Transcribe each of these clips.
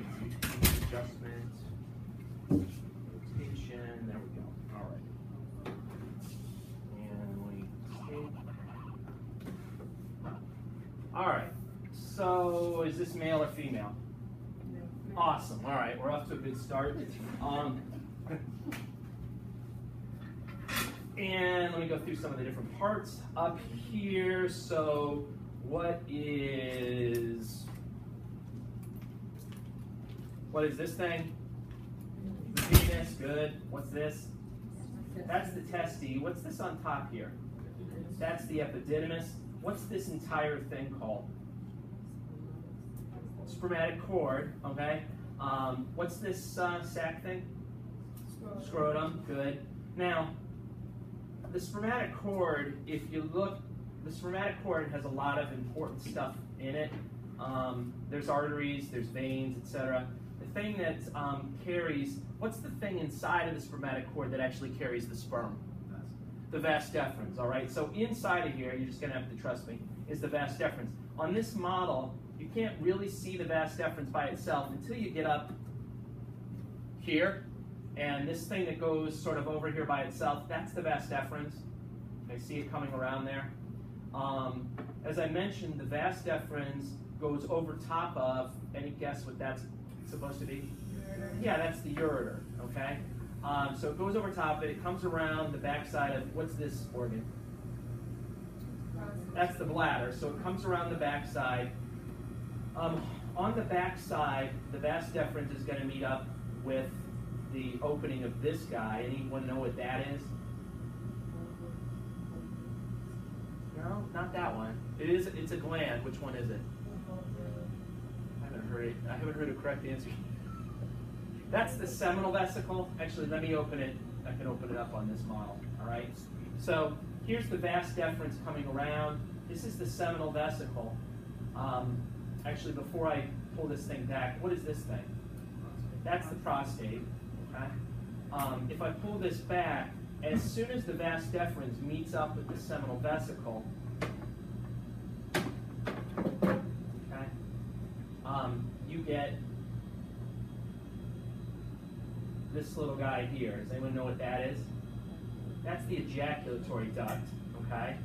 and see adjustment, rotation. There we go. All right. And we take. All right. So is this male or female? Awesome. All right, we're off to a good start. And let me go through some of the different parts up here. So what is this thing? The penis, good. What's this? That's the testes. What's this on top here? That's the epididymis. What's this entire thing called? Spermatic cord, okay. What's this sac thing? Scrotum, good. Now, the spermatic cord, if you look, the spermatic cord has a lot of important stuff in it. There's arteries, there's veins, etc. The thing that carries, what's the thing inside of the spermatic cord that actually carries the sperm? The vas deferens, all right? So inside of here, you're just gonna have to trust me, is the vas deferens. On this model, you can't really see the vas deferens by itself until you get up here. And this thing that goes sort of over here by itself, that's the vas deferens. I see it coming around there. As I mentioned, the vas deferens goes over top of, any guess what that's supposed to be? Ureter. Yeah, that's the ureter, okay? So it goes over top of it, it comes around the backside of, what's this organ? That's the bladder, so it comes around the backside. On the backside, the vas deferens is going to meet up with the opening of this guy. Anyone know what that is? No, not that one. It's a gland. Which one is it? I haven't heard a correct answer. That's the seminal vesicle. Actually, let me open it. I can open it up on this model. All right. So here's the vas deferens coming around. This is the seminal vesicle. Actually, before I pull this thing back, what is this thing? That's the prostate. Okay. If I pull this back, as soon as the vas deferens meets up with the seminal vesicle, okay, you get this little guy here. Does anyone know what that is? That's the ejaculatory duct. Okay.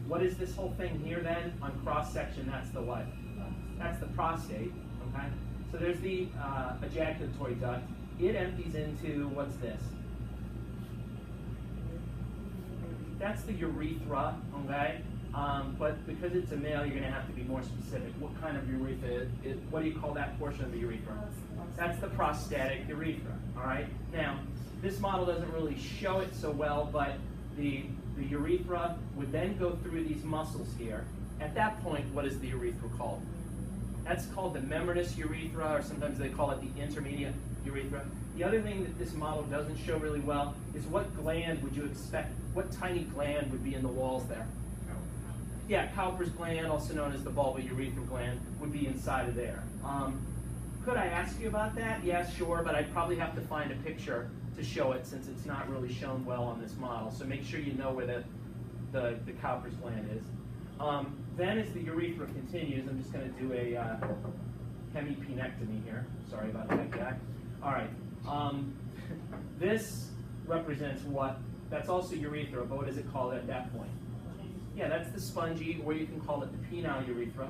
What is this whole thing here then? On cross section, that's the what? That's the prostate. Okay. So there's the ejaculatory duct. It empties into, what's this? That's the urethra, okay? But because it's a male, you're going to have to be more specific. What kind of urethra? What do you call that portion of the urethra? That's the prostatic urethra, all right? Now, this model doesn't really show it so well, but the urethra would then go through these muscles here. At that point, what is the urethra called? That's called the membranous urethra, or sometimes they call it the intermediate urethra. The other thing that this model doesn't show really well is what gland would you expect, what tiny gland would be in the walls there? Yeah, Cowper's gland, also known as the bulbourethral gland, would be inside of there. Could I ask you about that? Yeah, sure, but I'd probably have to find a picture to show it since it's not really shown well on this model. So make sure you know where the Cowper's gland is. Then as the urethra continues, I'm just going to do a hemipenectomy here. Sorry about that, Jack. All right. This represents what? That's also urethra, but what does it call it at that point? Yeah, that's the spongy, or you can call it the penile urethra.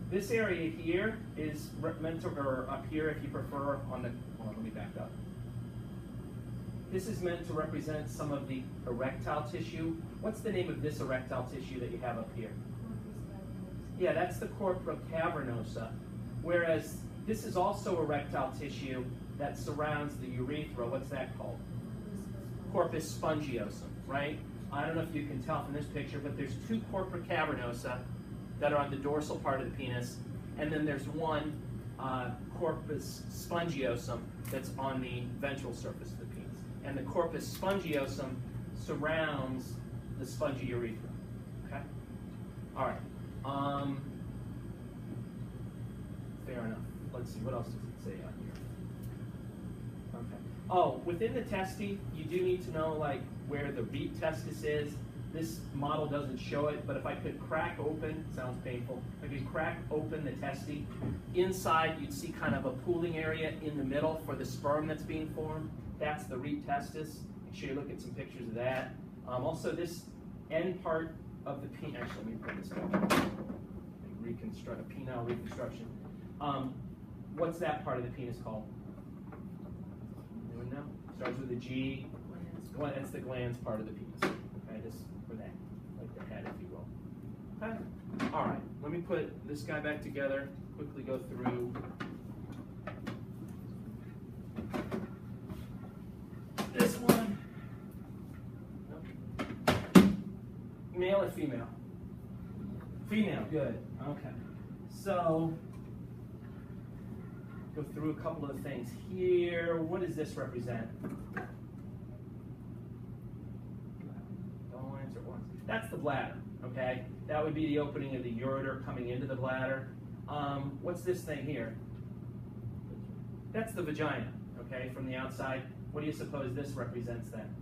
This area here is meant to, or up here if you prefer, on the, hold on, let me back up. This is meant to represent some of the erectile tissue. What's the name of this erectile tissue that you have up here? Yeah, that's the corpora cavernosa. Whereas this is also erectile tissue that surrounds the urethra. What's that called? Corpus spongiosum, right? I don't know if you can tell from this picture, but there's two corpora cavernosa that are on the dorsal part of the penis, and then there's one corpus spongiosum that's on the ventral surface of the penis. And the corpus spongiosum surrounds the spongy urethra. Okay? All right. Fair enough. Let's see, what else does it say on here? Okay. Oh, within the testes, you do need to know like where the root testis is. This model doesn't show it, but if I could crack open, sounds painful, if I could crack open the testes, inside you'd see kind of a pooling area in the middle for the sperm that's being formed. That's the root testis. Make sure you look at some pictures of that. Also, this end part of the penis, actually, let me put this back. Reconstruct, a penile reconstruction. What's that part of the penis called? Anyone know? Starts with a G. That's the glans part of the penis. Okay, this for that, like the head, if you will. Okay. All right. Let me put this guy back together. Quickly go through. This one. Nope. Male or female? Female. Good. Okay. So go through a couple of things here. What does this represent? That's the bladder, okay? That would be the opening of the ureter coming into the bladder. What's this thing here? That's the vagina, okay, from the outside. What do you suppose this represents then?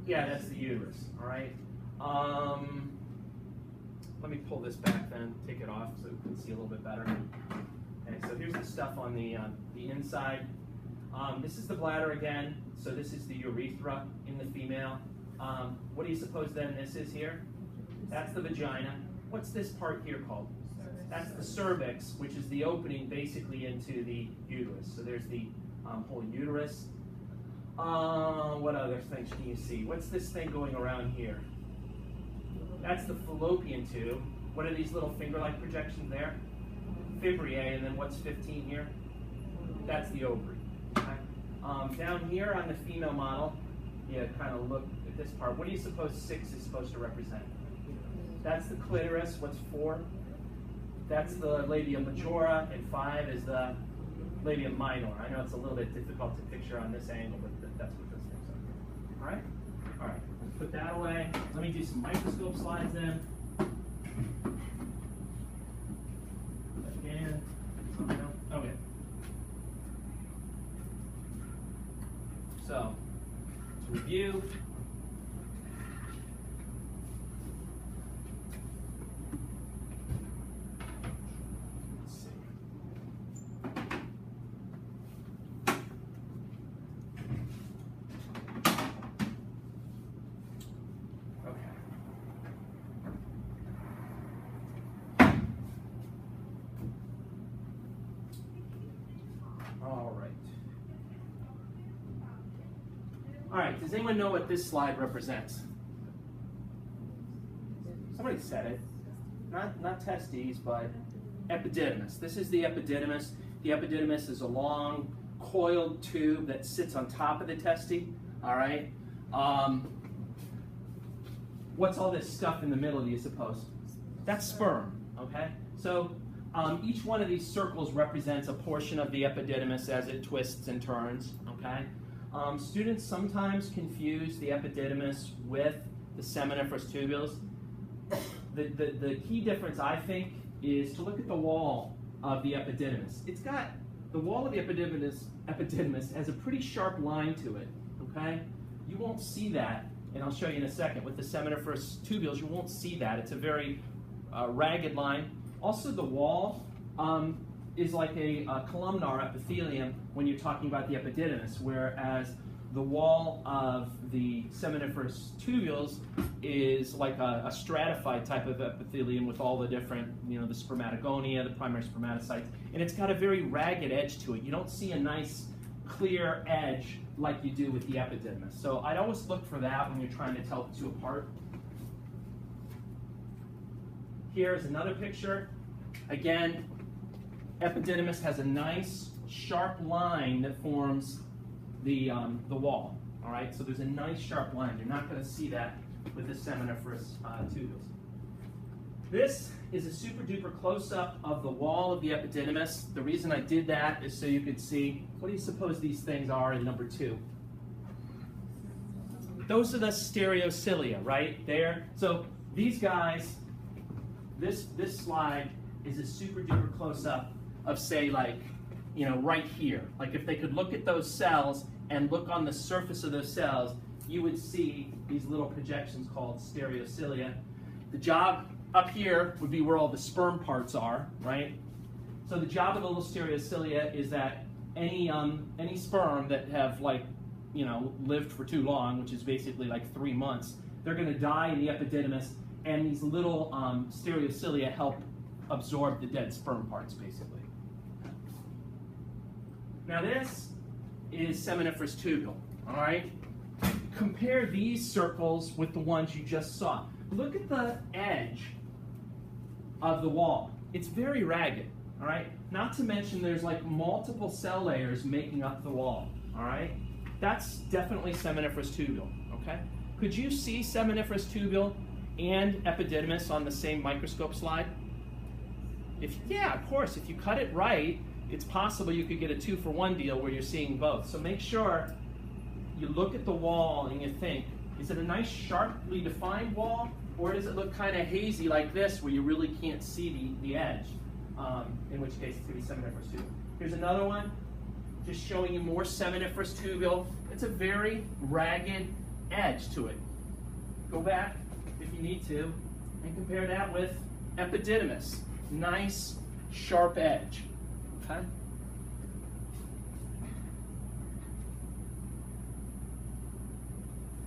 Yeah, that's the uterus, all right? Let me pull this back then, take it off so we can see a little bit better. Okay, so here's the stuff on the inside. This is the bladder again, so this is the urethra in the female. What do you suppose then this is here? That's the vagina. What's this part here called? That's the cervix, which is the opening basically into the uterus. So there's the whole uterus. What other things can you see? What's this thing going around here? That's the fallopian tube. What are these little finger-like projections there? Fibriae, and then what's 15 here? That's the ovary. Okay. Down here on the female model, you kind of look at this part. What do you suppose 6 is supposed to represent? That's the clitoris. What's 4? That's the labia majora, and 5 is the labia minor. I know it's a little bit difficult to picture on this angle, but that's what those things are. All right? All right. Let's put that away. Let me do some microscope slides then. Again. Okay. So, to review. All right, does anyone know what this slide represents? Somebody said it. Not testes, but epididymis. This is the epididymis. The epididymis is a long, coiled tube that sits on top of the testes. All right? What's all this stuff in the middle, do you suppose? That's sperm, okay? So each one of these circles represents a portion of the epididymis as it twists and turns, okay? Students sometimes confuse the epididymis with the seminiferous tubules. The key difference, I think, is to look at the wall of the epididymis. It's got, the wall of the epididymis has a pretty sharp line to it, okay? You won't see that, and I'll show you in a second. With the seminiferous tubules, you won't see that. It's a very ragged line. Also, the wall is like a columnar epithelium when you're talking about the epididymis, whereas the wall of the seminiferous tubules is like a stratified type of epithelium with all the different, the spermatogonia, the primary spermatocytes, and it's got a very ragged edge to it. You don't see a nice, clear edge like you do with the epididymis. So I'd always look for that when you're trying to tell the two apart. Here's another picture. Again, epididymis has a nice sharp line that forms the wall. All right, so there's a nice sharp line. You're not going to see that with the seminiferous tubules. This is a super duper close-up of the wall of the epididymis. The reason I did that is so you could see, what do you suppose these things are in number 2? Those are the stereocilia, right there. So these guys, this slide is a super duper close-up of, say, like, right here. Like if they could look at those cells and look on the surface of those cells, you would see these little projections called stereocilia. The job up here would be where all the sperm parts are, right? So the job of the little stereocilia is that any sperm that have lived for too long, which is basically like 3 months, they're going to die in the epididymis, and these little stereocilia help absorb the dead sperm parts, basically. Now this is seminiferous tubule, all right? Compare these circles with the ones you just saw. Look at the edge of the wall. It's very ragged, all right? Not to mention there's like multiple cell layers making up the wall, all right? That's definitely seminiferous tubule, okay? Could you see seminiferous tubule and epididymis on the same microscope slide? Yeah, of course. If you cut it right, it's possible you could get a 2-for-1 deal where you're seeing both. So make sure you look at the wall and you think, is it a nice sharply defined wall, or does it look kind of hazy like this where you really can't see the edge? In which case it's going to be seminiferous tubule. Here's another one, just showing you more seminiferous tubule. It's a very ragged edge to it. Go back if you need to and compare that with epididymis. Nice sharp edge. Okay?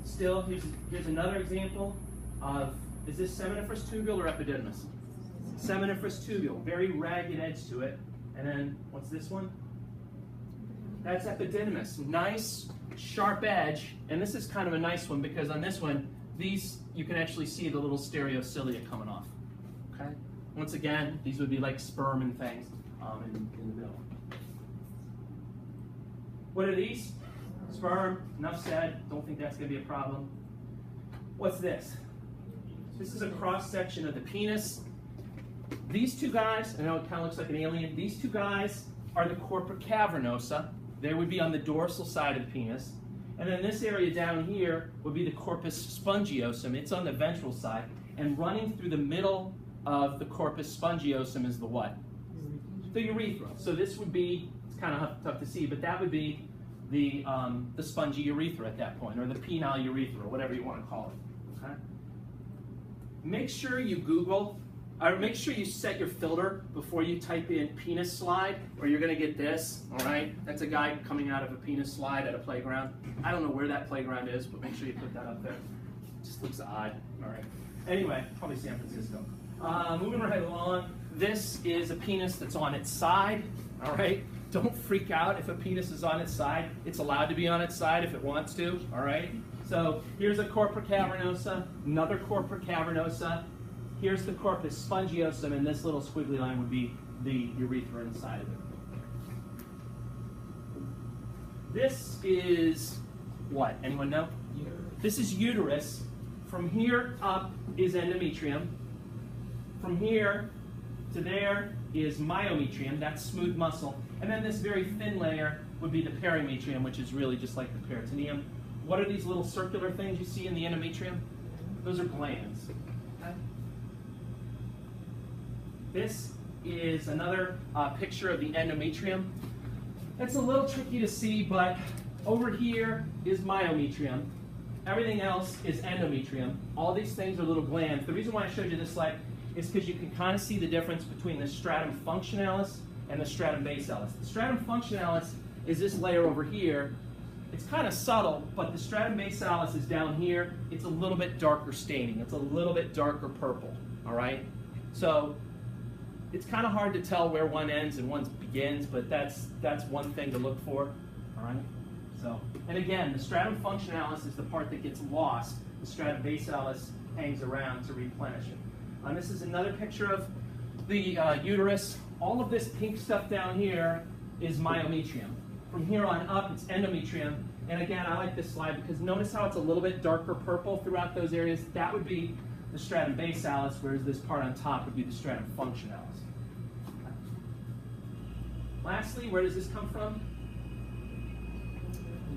Still, here's another example of, is this seminiferous tubule or epididymis? Seminiferous tubule, very ragged edge to it. And then, what's this one? That's epididymis. Nice, sharp edge. And this is kind of a nice one because on this one, you can actually see the little stereocilia coming off. Okay? Once again, these would be like sperm and things in the middle. What are these? Sperm, enough said. Don't think that's going to be a problem. What's this? This is a cross-section of the penis. These two guys, I know it kind of looks like an alien, these two guys are the corpora cavernosa. They would be on the dorsal side of the penis. And then this area down here would be the corpus spongiosum. It's on the ventral side. And running through the middle of the corpus spongiosum is the what? The urethra. So this would be, it's kind of tough to see, but that would be the spongy urethra at that point, or the penile urethra, or whatever you want to call it. Okay? Make sure you make sure you set your filter before you type in penis slide, or you're going to get this, all right? That's a guy coming out of a penis slide at a playground. I don't know where that playground is, but make sure you put that up there. It just looks odd, all right? Anyway, probably San Francisco. Moving right along, this is a penis that's on its side, all right? Don't freak out if a penis is on its side. It's allowed to be on its side if it wants to, all right? So here's a corpora cavernosa, another corpora cavernosa. Here's the corpus spongiosum, and this little squiggly line would be the urethra inside of it. This is what? Anyone know? Uterus. This is uterus. From here up is endometrium. From here to there is myometrium, that's smooth muscle. And then this very thin layer would be the perimetrium, which is really just like the peritoneum. What are these little circular things you see in the endometrium? Those are glands. Okay? This is another picture of the endometrium. It's a little tricky to see, but over here is myometrium. Everything else is endometrium. All these things are little glands. The reason why I showed you this slide is because you can kind of see the difference between the stratum functionalis and the stratum basalis. The stratum functionalis is this layer over here. It's kind of subtle, but the stratum basalis is down here. It's a little bit darker staining. It's a little bit darker purple, all right? So it's kind of hard to tell where one ends and one begins, but that's one thing to look for, all right? So, and again, the stratum functionalis is the part that gets lost. The stratum basalis hangs around to replenish it. This is another picture of the uterus. All of this pink stuff down here is myometrium. From here on up, it's endometrium. And again, I like this slide because notice how it's a little bit darker purple throughout those areas. That would be the stratum basalis, whereas this part on top would be the stratum functionalis. Okay. Lastly, where does this come from?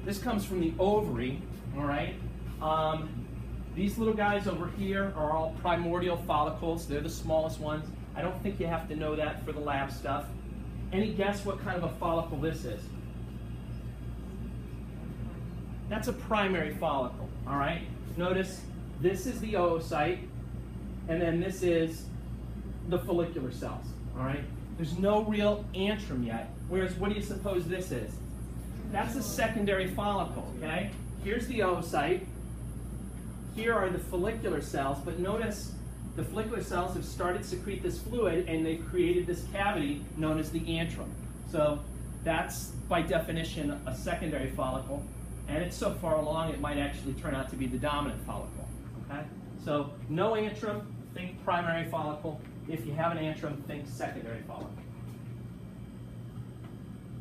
This comes from the ovary, all right? These little guys over here are all primordial follicles. They're the smallest ones. I don't think you have to know that for the lab stuff. Any guess what kind of a follicle this is? That's a primary follicle. All right. Notice this is the oocyte, and then this is the follicular cells. All right. There's no real antrum yet. Whereas, what do you suppose this is? That's a secondary follicle. Okay. Here's the oocyte. Here are the follicular cells, but notice the follicular cells have started to secrete this fluid, and they've created this cavity known as the antrum. So that's, by definition, a secondary follicle, and it's so far along it might actually turn out to be the dominant follicle. Okay? So no antrum, think primary follicle. If you have an antrum, think secondary follicle.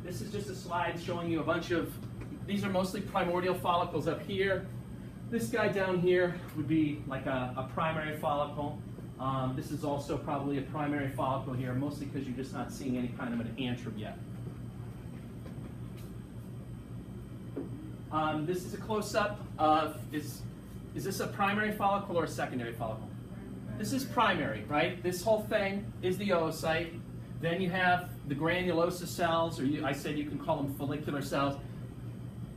This is just a slide showing you a bunch of, these are mostly primordial follicles up here. This guy down here would be like a primary follicle. This is also probably a primary follicle here, mostly because you're just not seeing any kind of an antrum yet. This is a close-up of, is this a primary follicle or a secondary follicle? This is primary, right? This whole thing is the oocyte. Then you have the granulosa cells, or I said you can call them follicular cells.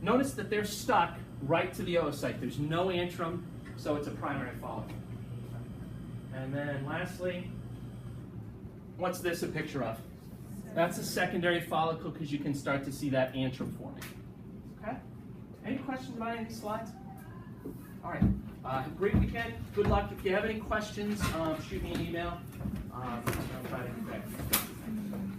Notice that they're stuck right to the oocyte. There's no antrum, so it's a primary follicle. And then lastly, what's this a picture of? That's a secondary follicle because you can start to see that antrum forming. Okay? Any questions about any of these slides? All right. Great weekend. Good luck. If you have any questions, shoot me an email. I'll try to get back.